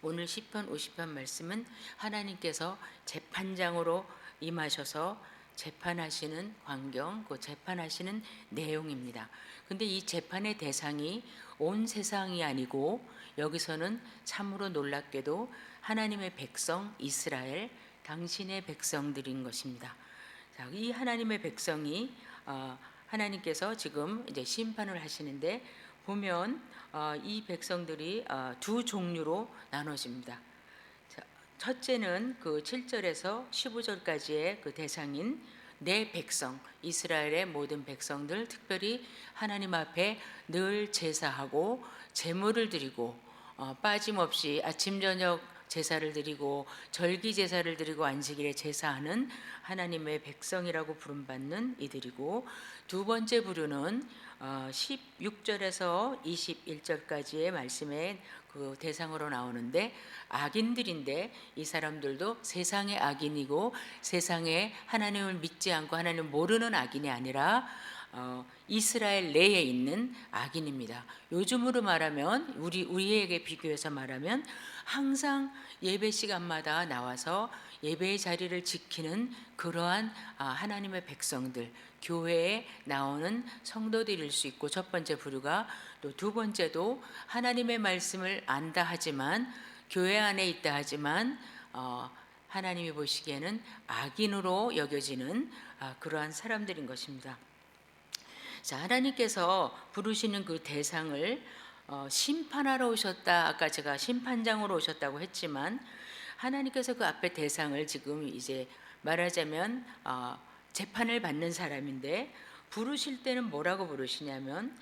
오늘 시편 50편 말씀은 하나님께서 재판장으로 임하셔서 재판하시는 광경, 그 재판하시는 내용입니다. 근데 이 재판의 대상이 온 세상이 아니고 여기서는 참으로 놀랍게도 하나님의 백성 이스라엘, 당신의 백성들인 것입니다. 자, 이 하나님의 백성이 하나님께서 지금 이제 심판을 하시는데 보면 이 백성들이 두 종류로 나눠집니다. 첫째는 그 7절에서 15절까지의 그 대상인 내 백성, 이스라엘의 모든 백성들, 특별히 하나님 앞에 늘 제사하고 제물을 드리고 빠짐없이 아침 저녁 제사를 드리고 절기 제사를 드리고 안식일에 제사하는 하나님의 백성이라고 부름받는 이들이고, 두 번째 부류는 16절에서 21절까지의 말씀의 그 대상으로 나오는데 악인들인데, 이 사람들도 세상의 악인이고 세상에 하나님을 믿지 않고 하나님을 모르는 악인이 아니라 이스라엘 내에 있는 악인입니다. 요즘으로 말하면 우리에게 비교해서 말하면 항상 예배 시간마다 나와서 예배의 자리를 지키는 그러한 하나님의 백성들, 교회에 나오는 성도들일 수 있고, 첫 번째 부류가, 또 두 번째도 하나님의 말씀을 안다 하지만 교회 안에 있다 하지만 하나님이 보시기에는 악인으로 여겨지는 그러한 사람들인 것입니다. 자, 하나님께서 부르시는 그 대상을 심판하러 오셨다. 아까 제가 심판장으로 오셨다고 했지만 하나님께서 그 앞에 대상을 지금 이제 말하자면 재판을 받는 사람인데, 부르실 때는 뭐라고 부르시냐면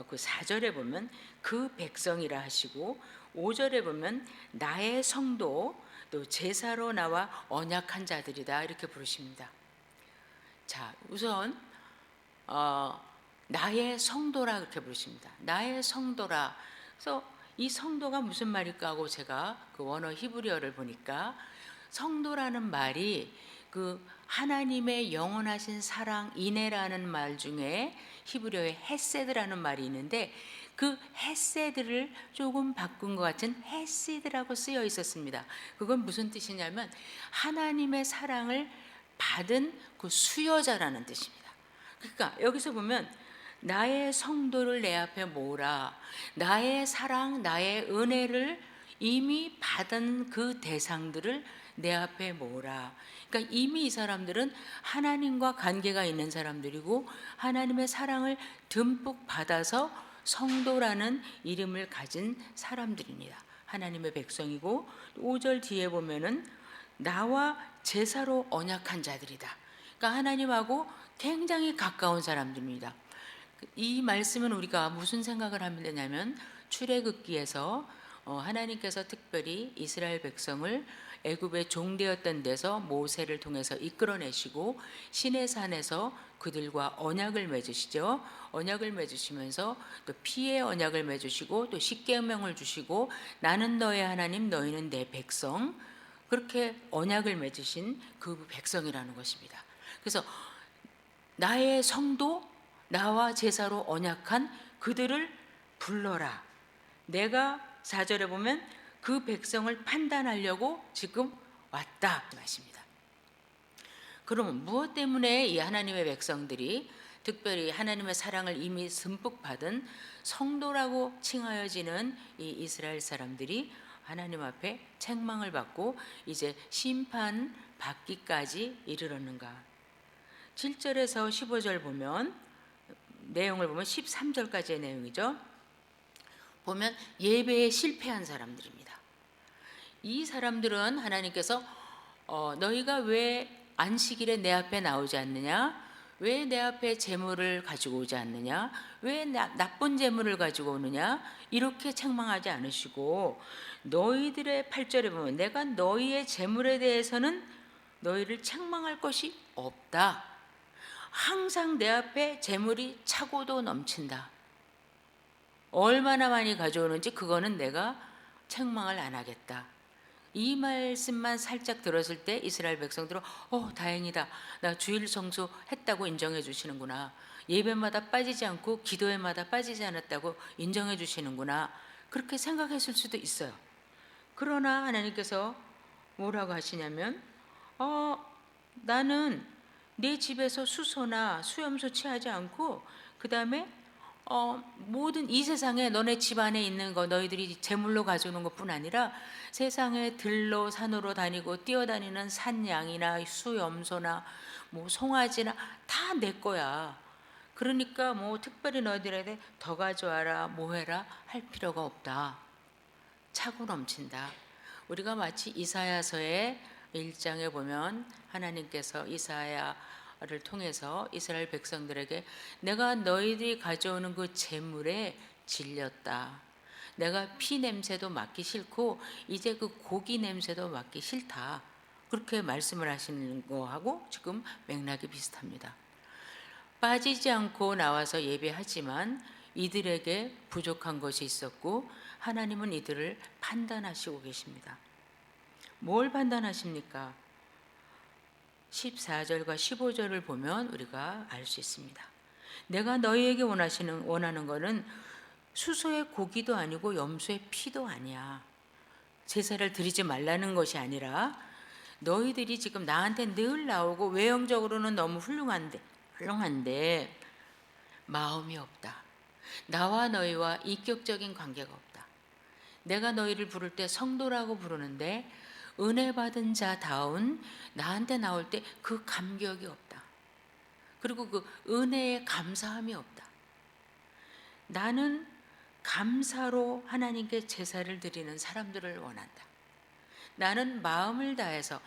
그 4절에 보면 그 백성이라 하시고, 5절에 보면 나의 성도, 또 제사로 나와 언약한 자들이다, 이렇게 부르십니다. 자, 우선 나의 성도라 그렇게 부르십니다. 나의 성도라. 그래서 이 성도가 무슨 말일까 하고 제가 그 원어 히브리어를 보니까, 성도라는 말이 그 하나님의 영원하신 사랑, 인애라는 말 중에 히브리어에 헤세드라는 말이 있는데, 그 헤세드를 조금 바꾼 것 같은 헤시드라고 쓰여 있었습니다. 그건 무슨 뜻이냐면 하나님의 사랑을 받은 그 수여자라는 뜻입니다. 그러니까 여기서 보면 나의 성도를 내 앞에 모으라, 나의 사랑, 나의 은혜를 이미 받은 그 대상들을 내 앞에 모으라. 그러니까 이미 이 사람들은 하나님과 관계가 있는 사람들이고 하나님의 사랑을 듬뿍 받아서 성도라는 이름을 가진 사람들입니다. 하나님의 백성이고, 5절 뒤에 보면은 나와 제사로 언약한 자들이다. 그러니까 하나님하고 굉장히 가까운 사람들입니다. 이 말씀은 우리가 무슨 생각을 하면 되냐면, 출애굽기에서 하나님께서 특별히 이스라엘 백성을 애굽의 종되었던 데서 모세를 통해서 이끌어내시고 시내산에서 그들과 언약을 맺으시죠. 언약을 맺으시면서 또 피의 언약을 맺으시고 또 십계명을 주시고 나는 너의 하나님 너희는 내 백성, 그렇게 언약을 맺으신 그 백성이라는 것입니다. 그래서 나의 성도, 나와 제사로 언약한 그들을 불러라. 내가 4절에 보면 그 백성을 판단하려고 지금 왔다 말씀입니다. 그러면 무엇 때문에 이 하나님의 백성들이, 특별히 하나님의 사랑을 이미 듬뿍 받은 성도라고 칭하여지는 이 이스라엘 사람들이 하나님 앞에 책망을 받고 이제 심판 받기까지 이르렀는가? 7절에서 15절 보면, 내용을 보면 13절까지의 내용이죠. 보면 예배에 실패한 사람들입니다. 이 사람들은 하나님께서 너희가 왜 안식일에 내 앞에 나오지 않느냐, 왜 내 앞에 제물을 가지고 오지 않느냐, 왜 나쁜 제물을 가지고 오느냐, 이렇게 책망하지 않으시고, 너희들의 8절에 보면 내가 너희의 제물에 대해서는 너희를 책망할 것이 없다. 항상 내 앞에 제물이 차고도 넘친다. 얼마나 많이 가져오는지 그거는 내가 책망을 안 하겠다. 이 말씀만 살짝 들었을 때 이스라엘 백성들은 다행이다, 나 주일 성수 했다고 인정해 주시는구나, 예배마다 빠지지 않고 기도회마다 빠지지 않았다고 인정해 주시는구나, 그렇게 생각했을 수도 있어요. 그러나 하나님께서 뭐라고 하시냐면 나는 내 집에서 수소나 수염소 취하지 않고 그다음에 모든 이 세상에 너네 집 안에 있는 거 너희들이 제물로 가져오는 것뿐 아니라 세상에 들로 산으로 다니고 뛰어다니는 산양이나 수염소나 뭐 송아지나 다 내 거야. 그러니까 뭐 특별히 너희들에게 더 가져와라 뭐 해라 할 필요가 없다. 차고 넘친다. 우리가 마치 이사야서의 1장에 보면 하나님께서 이사야를 통해서 이스라엘 백성들에게 내가 너희들이 가져오는 그 재물에 질렸다. 내가 피 냄새도 맡기 싫고 이제 그 고기 냄새도 맡기 싫다. 그렇게 말씀을 하시는 거하고 지금 맥락이 비슷합니다. 빠지지 않고 나와서 예배하지만 이들에게 부족한 것이 있었고 하나님은 이들을 판단하시고 계십니다. 뭘 판단하십니까? 14절과 15절을 보면 우리가 알 수 있습니다. 내가 너희에게 원하는 것은 수소의 고기도 아니고 염소의 피도 아니야. 제사를 드리지 말라는 것이 아니라 너희들이 지금 나한테 늘 나오고 외형적으로는 너무 훌륭한데 마음이 없다. 나와 너희와 인격적인 관계가 없다. 내가 너희를 부를 때 성도라고 부르는데 은혜 받은 자다운 나한테 나올 때 그 감격이 없다. 그리고 그 은혜에 감사함이 없다. 나는 감사로 하나님께 제사를 드리는 사람들을 원한다. 나는 마음을 다해서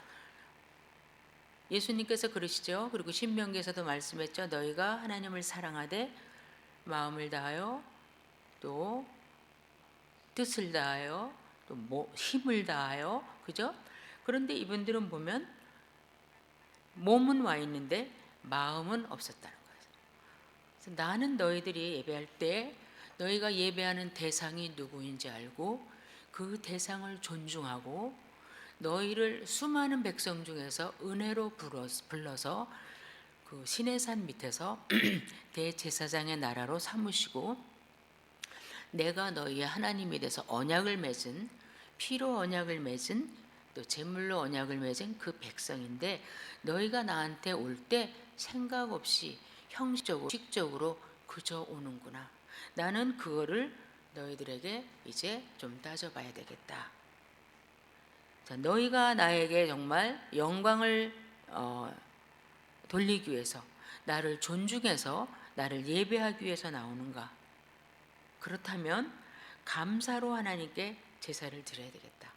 예수님께서 그러시죠. 그리고 신명기에서도 말씀했죠. 너희가 하나님을 사랑하되 마음을 다하여 또 뜻을 다하여 또 힘을 다하여 그죠? 그런데 이분들은 보면 몸은 와 있는데 마음은 없었다는 거예요. 그래서 나는 너희들이 예배할 때 너희가 예배하는 대상이 누구인지 알고 그 대상을 존중하고 너희를 수많은 백성 중에서 은혜로 불러서 그 시내산 밑에서 대제사장의 나라로 삼으시고 내가 너희의 하나님이 돼서 언약을 맺은 피로 언약을 맺은 또 제물로 언약을 맺은 그 백성인데 너희가 나한테 올 때 생각 없이 형식적으로 식적으로 그저 오는구나. 나는 그거를 너희들에게 이제 좀 따져봐야 되겠다. 자, 너희가 나에게 정말 영광을 돌리기 위해서 나를 존중해서 나를 예배하기 위해서 나오는가? 그렇다면 감사로 하나님께 제사를 드려야 되겠다.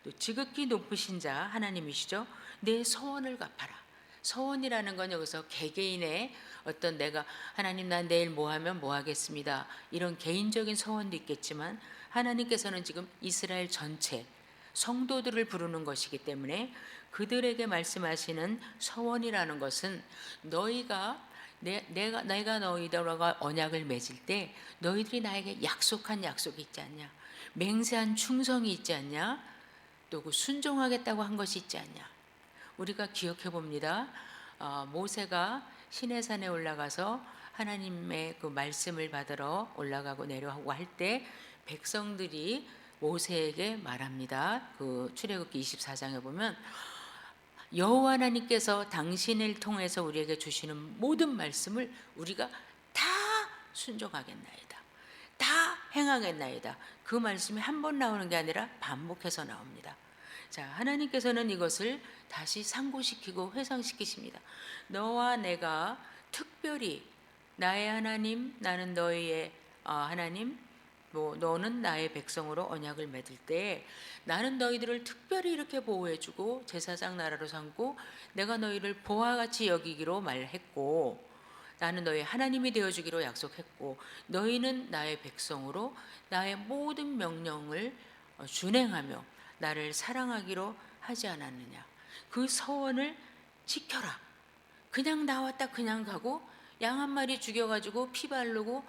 또 지극히 높으신 자 하나님이시죠. 내 소원을 갚아라. 소원이라는 건 여기서 개개인의 어떤 내가 하나님 난 내일 뭐 하면 뭐 하겠습니다. 이런 개인적인 소원도 있겠지만 하나님께서는 지금 이스라엘 전체 성도들을 부르는 것이기 때문에 그들에게 말씀하시는 소원이라는 것은 너희가 내가 너희들과 언약을 맺을 때 너희들이 나에게 약속한 약속이 있지 않냐, 맹세한 충성이 있지 않냐, 또 그 순종하겠다고 한 것이 있지 않냐. 우리가 기억해 봅니다. 모세가 시내산에 올라가서 하나님의 그 말씀을 받으러 올라가고 내려가고 할 때 백성들이 모세에게 말합니다. 그 출애굽기 24장에 보면 여호와 하나님께서 당신을 통해서 우리에게 주시는 모든 말씀을 우리가 다 순종하겠나이다. 다 행하겠나이다. 그 말씀이 한 번 나오는 게 아니라 반복해서 나옵니다. 자, 하나님께서는 이것을 다시 상고시키고 회상시키십니다. 너와 내가 특별히 나의 하나님, 나는 너희의 하나님, 너는 나의 백성으로 언약을 맺을 때 나는 너희들을 특별히 이렇게 보호해주고 제사장 나라로 삼고 내가 너희를 보화 같이 여기기로 말했고 나는 너희 하나님이 되어주기로 약속했고 너희는 나의 백성으로 나의 모든 명령을 준행하며 나를 사랑하기로 하지 않았느냐. 그 서원을 지켜라. 그냥 나왔다 그냥 가고 양 한 마리 죽여가지고 피 바르고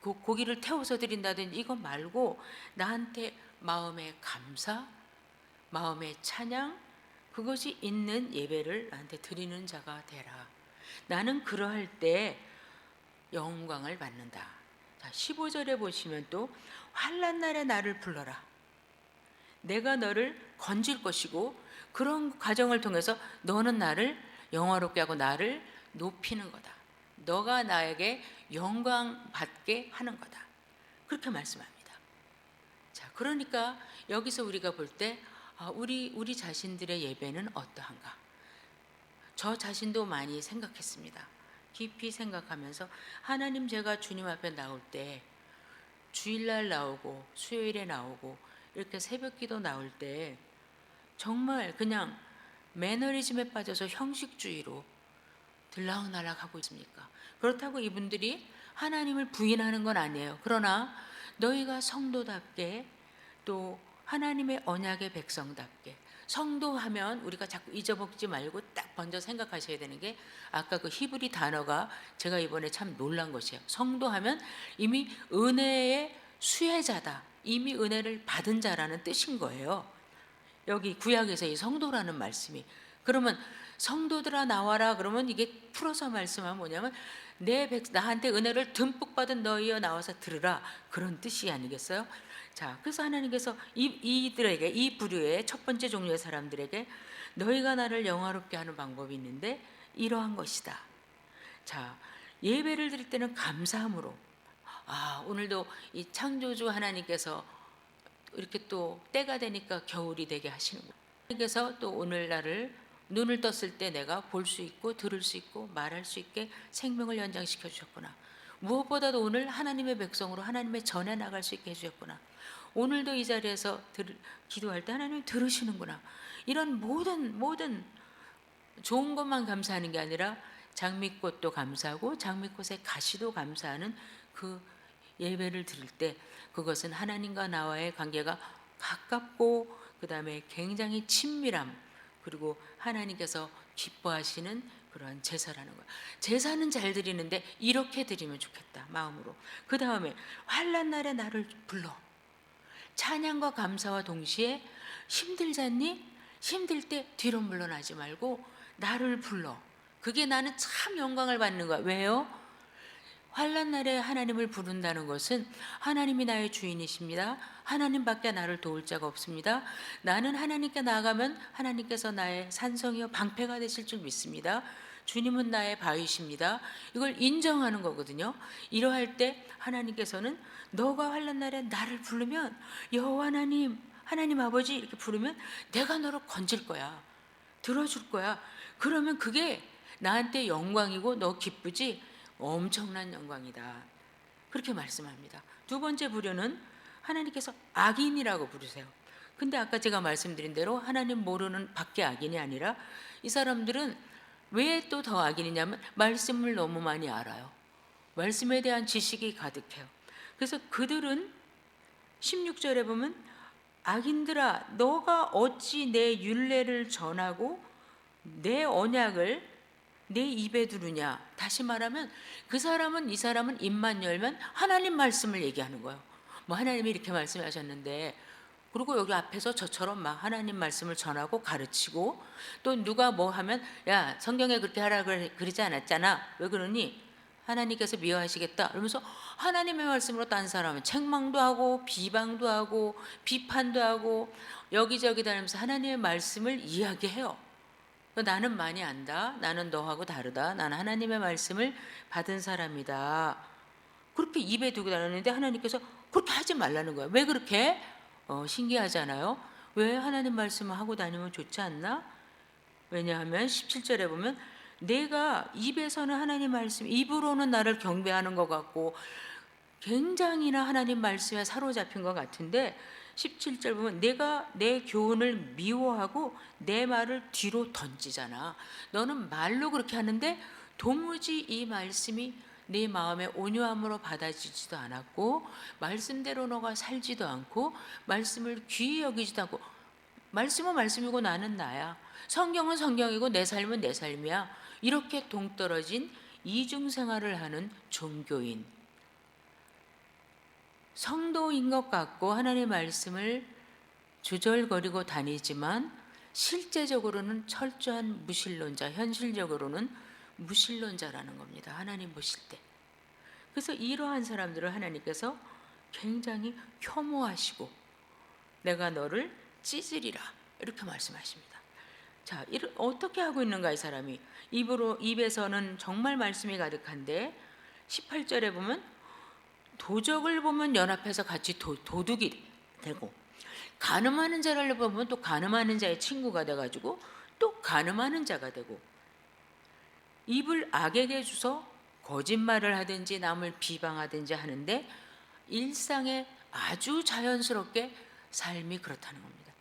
고기를 태워서 드린다든지 이거 말고 나한테 마음의 감사, 마음의 찬양 그것이 있는 예배를 나한테 드리는 자가 되라. 나는 그러할 때 영광을 받는다. 자, 15절에 보시면 또 환난 날에 나를 불러라. 내가 너를 건질 것이고 그런 과정을 통해서 너는 나를 영화롭게 하고 나를 높이는 거다. 너가 나에게 영광 받게 하는 거다. 그렇게 말씀합니다. 자, 그러니까 여기서 우리가 볼 때 우리 자신들의 예배는 어떠한가? 저 자신도 많이 생각했습니다. 깊이 생각하면서 하나님, 제가 주님 앞에 나올 때 주일날 나오고 수요일에 나오고 이렇게 새벽기도 나올 때 정말 그냥 매너리즘에 빠져서 형식주의로 들락날락하고 있습니까? 그렇다고 이분들이 하나님을 부인하는 건 아니에요. 그러나 너희가 성도답게, 또 하나님의 언약의 백성답게, 성도하면 우리가 자꾸 잊어먹지 말고 딱 먼저 생각하셔야 되는 게, 아까 그 히브리 단어가 제가 이번에 참 놀란 것이에요. 성도하면 이미 은혜의 수혜자다, 이미 은혜를 받은 자라는 뜻인 거예요. 여기 구약에서 이 성도라는 말씀이, 그러면 성도들아 나와라 그러면 이게 풀어서 말씀하면 뭐냐면 나한테 은혜를 듬뿍 받은 너희여 나와서 들으라, 그런 뜻이 아니겠어요? 자, 그래서 하나님께서 이들에게, 이 부류의 첫 번째 종류의 사람들에게 너희가 나를 영화롭게 하는 방법이 있는데 이러한 것이다. 자, 예배를 드릴 때는 감사함으로, 오늘도 이 창조주 하나님께서 이렇게 또 때가 되니까 겨울이 되게 하시는구나. 하나님께서 또 오늘날을 눈을 떴을 때 내가 볼 수 있고 들을 수 있고 말할 수 있게 생명을 연장시켜 주셨구나. 무엇보다도 오늘 하나님의 백성으로 하나님의 전에 나갈 수 있게 해주셨구나. 오늘도 이 자리에서 기도할 때 하나님 들으시는구나. 이런 모든 좋은 것만 감사하는 게 아니라 장미꽃도 감사하고 장미꽃의 가시도 감사하는 그 예배를 드릴 때, 그것은 하나님과 나와의 관계가 가깝고 그 다음에 굉장히 친밀함, 그리고 하나님께서 기뻐하시는 그런 제사라는 거예요. 제사는 잘 드리는데 이렇게 드리면 좋겠다, 마음으로. 그 다음에 환난 날에 나를 불러. 찬양과 감사와 동시에 힘들잖니? 힘들 때 뒤로 물러나지 말고 나를 불러. 그게 나는 참 영광을 받는 거야. 왜요? 환난 날에 하나님을 부른다는 것은 하나님이 나의 주인이십니다. 하나님밖에 나를 도울 자가 없습니다. 나는 하나님께 나아가면 하나님께서 나의 산성이요 방패가 되실 줄 믿습니다. 주님은 나의 바위십니다. 이걸 인정하는 거거든요. 이러할 때 하나님께서는 너가 환난 날에 나를 부르면, 여호와 하나님, 하나님 아버지 이렇게 부르면 내가 너를 건질 거야. 들어줄 거야. 그러면 그게 나한테 영광이고 너 기쁘지? 엄청난 영광이다. 그렇게 말씀합니다. 두 번째 부류는 하나님께서 악인이라고 부르세요. 근데 아까 제가 말씀드린 대로 하나님 모르는 밖에 악인이 아니라, 이 사람들은 왜 또 더 악인이냐면 말씀을 너무 많이 알아요. 말씀에 대한 지식이 가득해요. 그래서 그들은 16절에 보면 악인들아 너가 어찌 내 율례를 전하고 내 언약을 내 입에 두느냐. 다시 말하면 그 사람은, 이 사람은 입만 열면 하나님 말씀을 얘기하는 거예요. 뭐 하나님이 이렇게 말씀하셨는데, 그리고 여기 앞에서 저처럼 막 하나님 말씀을 전하고 가르치고, 또 누가 뭐 하면 야 성경에 그렇게 하라 그러지 않았잖아, 왜 그러니? 하나님께서 미워하시겠다 그러면서 하나님의 말씀으로 딴 사람은 책망도 하고 비방도 하고 비판도 하고 여기저기 다니면서 하나님의 말씀을 이야기해요. 나는 많이 안다, 나는 너하고 다르다, 나는 하나님의 말씀을 받은 사람이다, 그렇게 입에 두고 다니는데 하나님께서 그렇게 하지 말라는 거예요. 왜 그렇게? 신기하잖아요. 왜 하나님 말씀을 하고 다니면 좋지 않나? 왜냐하면 17절에 보면 내가 입에서는 하나님 말씀, 입으로는 나를 경배하는 것 같고 굉장히나 하나님 말씀에 사로잡힌 것 같은데, 17절 보면 내가 내 교훈을 미워하고 내 말을 뒤로 던지잖아. 너는 말로 그렇게 하는데 도무지 이 말씀이 네 마음에 온유함으로 받아지지도 않았고, 말씀대로 너가 살지도 않고, 말씀을 귀히 여기지도 않고, 말씀은 말씀이고 나는 나야, 성경은 성경이고 내 삶은 내 삶이야, 이렇게 동떨어진 이중생활을 하는 종교인, 성도인 것 같고 하나님의 말씀을 조절거리고 다니지만 실제적으로는 철저한 무신론자, 현실적으로는 무신론자라는 겁니다. 하나님 보실 때. 그래서 이러한 사람들을 하나님께서 굉장히 혐오하시고 내가 너를 찢으리라 이렇게 말씀하십니다. 자, 어떻게 하고 있는가 이 사람이. 입에서는 정말 말씀이 가득한데 18절에 보면 도적을 보면 연합해서 같이 도둑이 되고, 간음하는 자를 보면 또 간음하는 자의 친구가 돼가지고 또 간음하는 자가 되고, 입을 악에게 주서 거짓말을 하든지 남을 비방하든지 하는데 일상에 아주 자연스럽게 삶이 그렇다는 겁니다.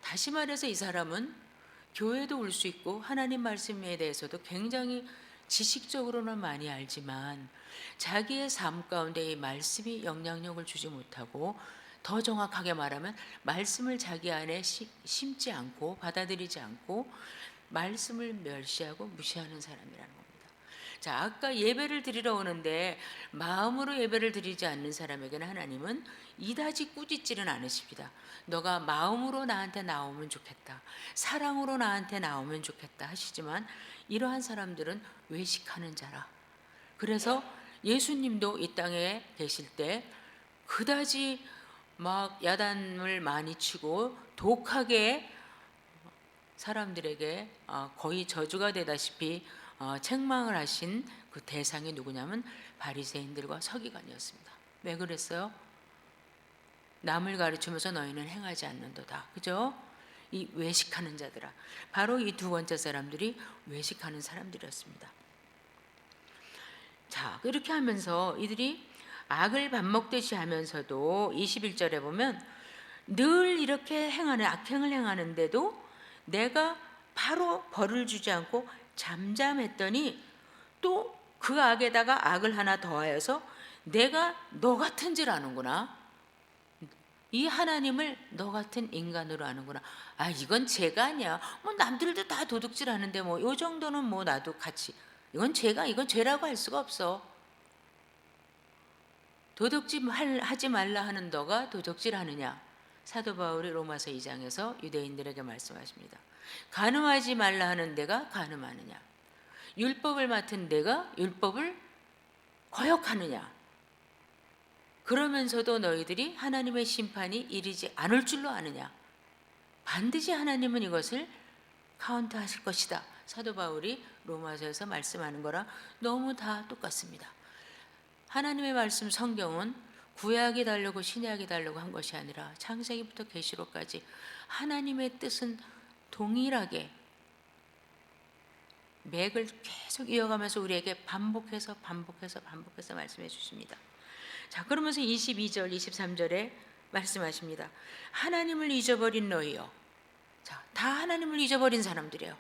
다시 말해서 이 사람은 교회도 올 수 있고 하나님 말씀에 대해서도 굉장히 지식적으로는 많이 알지만 자기의 삶 가운데 이 말씀이 영향력을 주지 못하고, 더 정확하게 말하면 말씀을 자기 안에 심지 않고 받아들이지 않고 말씀을 멸시하고 무시하는 사람이라는 겁니다. 자, 아까 예배를 드리러 오는데 마음으로 예배를 드리지 않는 사람에게는 하나님은 이다지 꾸짖지는 않으십니다. 너가 마음으로 나한테 나오면 좋겠다, 사랑으로 나한테 나오면 좋겠다 하시지만 이러한 사람들은 외식하는 자라. 그래서 예수님도 이 땅에 계실 때 그다지 막 야단을 많이 치고 독하게 사람들에게 거의 저주가 되다시피 책망을 하신 그 대상이 누구냐면 바리새인들과 서기관이었습니다. 왜 그랬어요? 남을 가르치면서 너희는 행하지 않는도다. 그죠? 이 외식하는 자들아. 바로 이 두 번째 사람들이 외식하는 사람들이었습니다. 자, 그렇게 하면서 이들이 악을 밥 먹듯이 하면서도 21절에 보면 늘 이렇게 악행을 행하는데도 내가 바로 벌을 주지 않고 잠잠했더니 또 그 악에다가 악을 하나 더하여서 내가 너 같은 줄 아는구나. 이 하나님을 너 같은 인간으로 아는구나. 아, 이건 죄가 아니야. 뭐 남들도 다 도둑질 하는데 뭐 요 정도는 뭐 나도 같이, 이건 죄라고 할 수가 없어. 도둑질 하지 말라 하는 너가 도둑질 하느냐. 사도 바울이 로마서 2장에서 유대인들에게 말씀하십니다. 간음하지 말라 하는 내가 간음하느냐. 율법을 맡은 내가 율법을 거역하느냐. 그러면서도 너희들이 하나님의 심판이 이르지 않을 줄로 아느냐. 반드시 하나님은 이것을 카운트하실 것이다. 사도 바울이 로마서에서 말씀하는 거랑 너무 다 똑같습니다. 하나님의 말씀 성경은 구약이 다르고 신약이 다르고 한 것이 아니라 창세기부터 계시록까지 하나님의 뜻은 동일하게 맥을 계속 이어가면서 우리에게 반복해서 말씀해 주십니다. 자, 그러면서 22절 23절에 말씀하십니다. 하나님을 잊어버린 너희여. 자, 다 하나님을 잊어버린 사람들이에요.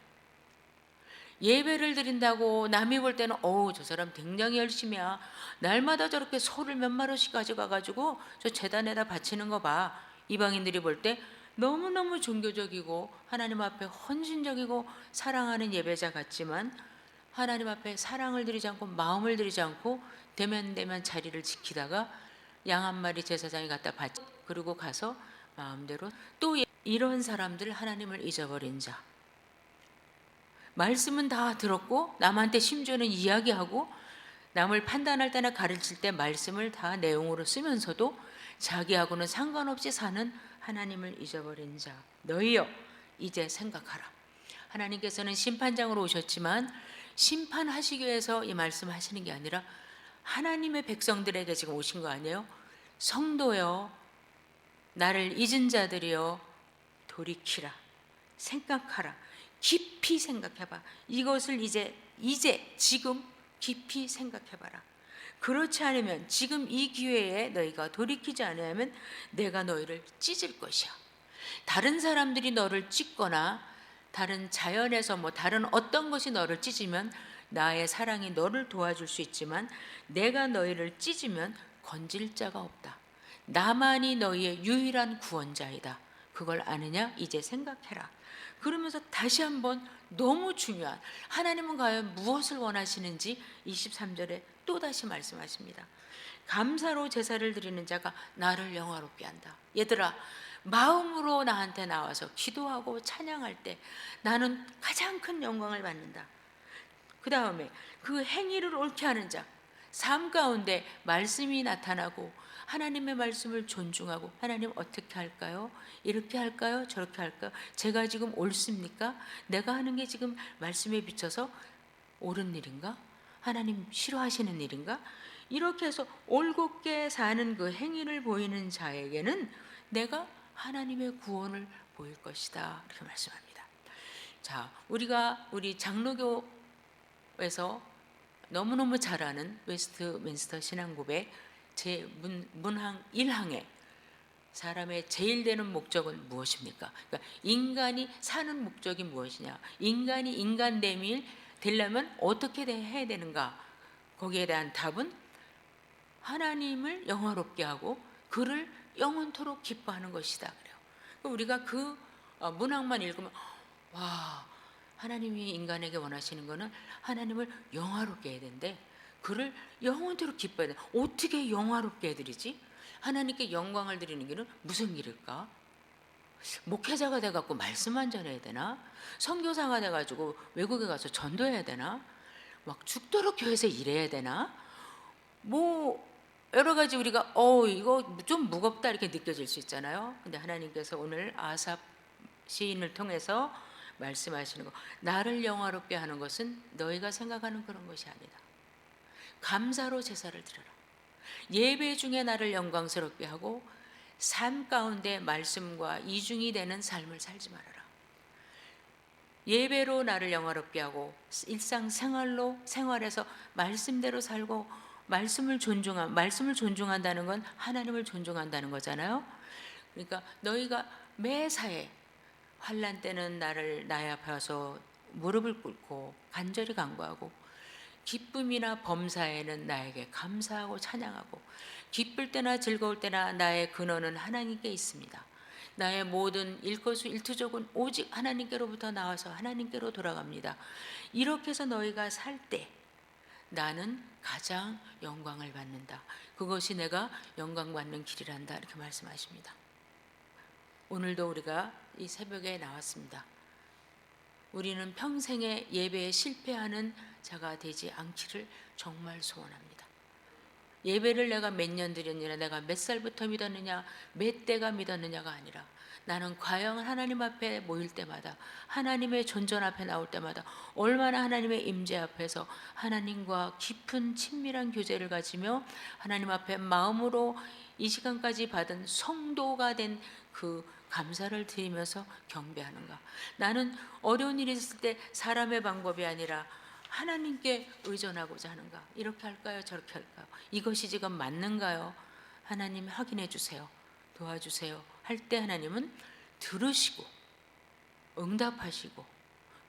예배를 드린다고 남이 볼 때는 저 사람 굉장히 열심히야, 날마다 저렇게 소를 몇 마리씩 가져가가지고 저 제단에다 바치는 거 봐. 이방인들이 볼 때 너무너무 종교적이고 하나님 앞에 헌신적이고 사랑하는 예배자 같지만 하나님 앞에 사랑을 드리지 않고 마음을 드리지 않고 대면대면 자리를 지키다가 양 한 마리 제사장이 갖다 바치, 그리고 가서 마음대로 또 이런 사람들, 하나님을 잊어버린 자. 말씀은 다 들었고 남한테 심지어는 이야기하고 남을 판단할 때나 가르칠 때 말씀을 다 내용으로 쓰면서도 자기하고는 상관없이 사는 하나님을 잊어버린 자, 너희여 이제 생각하라. 하나님께서는 심판장으로 오셨지만 심판하시기 위해서 이 말씀하시는 게 아니라 하나님의 백성들에게 지금 오신 거 아니에요? 성도여, 나를 잊은 자들이여 돌이키라. 생각하라. 깊이 생각해봐. 이것을 지금 깊이 생각해봐라. 그렇지 않으면 지금 이 기회에 너희가 돌이키지 않으면 내가 너희를 찢을 것이야. 다른 사람들이 너를 찢거나 다른 자연에서 다른 어떤 것이 너를 찢으면 나의 사랑이 너를 도와줄 수 있지만 내가 너희를 찢으면 건질 자가 없다. 나만이 너희의 유일한 구원자이다. 그걸 아느냐? 이제 생각해라. 그러면서 다시 한번 너무 중요한, 하나님은 과연 무엇을 원하시는지 23절에 또다시 말씀하십니다. 감사로 제사를 드리는 자가 나를 영화롭게 한다. 얘들아, 마음으로 나한테 나와서 기도하고 찬양할 때 나는 가장 큰 영광을 받는다. 그 다음에 그 행위를 옳게 하는 자, 삶 가운데 말씀이 나타나고 하나님의 말씀을 존중하고 하나님 어떻게 할까요? 이렇게 할까요? 저렇게 할까요? 제가 지금 옳습니까? 내가 하는 게 지금 말씀에 비춰서 옳은 일인가? 하나님 싫어하시는 일인가? 이렇게 해서 올곧게 사는 그 행위를 보이는 자에게는 내가 하나님의 구원을 보일 것이다. 이렇게 말씀합니다. 자, 우리 장로교에서 너무너무 잘 아는 웨스트민스터 신앙고백 제 문항 1항에 사람의 제일 되는 목적은 무엇입니까? 그러니까 인간이 사는 목적이 무엇이냐? 인간이 인간됨이 되려면 어떻게 해야 되는가? 거기에 대한 답은 하나님을 영화롭게 하고 그를 영원토록 기뻐하는 것이다. 그래요. 우리가 그 문항만 읽으면 와, 하나님이 인간에게 원하시는 것은 하나님을 영화롭게 해야 된대. 그를 영원토록 기뻐해야 돼. 어떻게 영화롭게 해드리지? 하나님께 영광을 드리는 길은 무슨 길일까? 목회자가 돼갖고 말씀만 전해야 되나? 선교사가 돼가지고 외국에 가서 전도해야 되나? 막 죽도록 교회에서 일해야 되나? 뭐 여러 가지 우리가 이거 좀 무겁다 이렇게 느껴질 수 있잖아요. 근데 하나님께서 오늘 아삽 시인을 통해서 말씀하시는 거, 나를 영화롭게 하는 것은 너희가 생각하는 그런 것이 아니다. 감사로 제사를 드려라. 예배 중에 나를 영광스럽게 하고 삶 가운데 말씀과 이중이 되는 삶을 살지 말아라. 예배로 나를 영화롭게 하고 생활에서 말씀대로 살고 말씀을 존중한다는 건 하나님을 존중한다는 거잖아요. 그러니까 너희가 매사에 환난 때는 나의 앞에 와서 무릎을 꿇고 간절히 간구하고 기쁨이나 범사에는 나에게 감사하고 찬양하고 기쁠 때나 즐거울 때나 나의 근원은 하나님께 있습니다. 나의 모든 일거수일투족은 오직 하나님께로부터 나와서 하나님께로 돌아갑니다. 이렇게 해서 너희가 살 때 나는 가장 영광을 받는다. 그것이 내가 영광 받는 길이란다. 이렇게 말씀하십니다. 오늘도 우리가 이 새벽에 나왔습니다. 우리는 평생에 예배에 실패하는 자가 되지 않기를 정말 소원합니다. 예배를 내가 몇 년 드렸느냐, 내가 몇 살부터 믿었느냐, 몇 대가 믿었느냐가 아니라 나는 과연 하나님 앞에 모일 때마다, 하나님의 존전 앞에 나올 때마다 얼마나 하나님의 임재 앞에서 하나님과 깊은 친밀한 교제를 가지며 하나님 앞에 마음으로 이 시간까지 받은 성도가 된 그 감사를 드리면서 경배하는가. 나는 어려운 일이 있을 때 사람의 방법이 아니라 하나님께 의존하고자 하는가. 이렇게 할까요? 저렇게 할까요? 이것이 지금 맞는가요? 하나님 확인해 주세요. 도와주세요. 할 때 하나님은 들으시고 응답하시고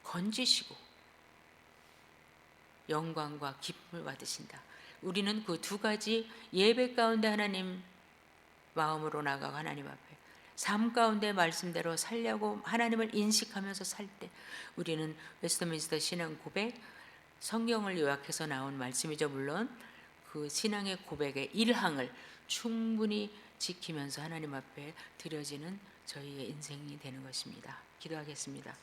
건지시고 영광과 기쁨을 받으신다. 우리는 그 두 가지 예배 가운데 하나님 마음으로 나가고 하나님 앞에 삶 가운데 말씀대로 살려고 하나님을 인식하면서 살 때 우리는 웨스트민스터 신앙 고백, 성경을 요약해서 나온 말씀이죠. 물론 그 신앙의 고백의 1항을 충분히 지키면서 하나님 앞에 드려지는 저희의 인생이 되는 것입니다. 기도하겠습니다.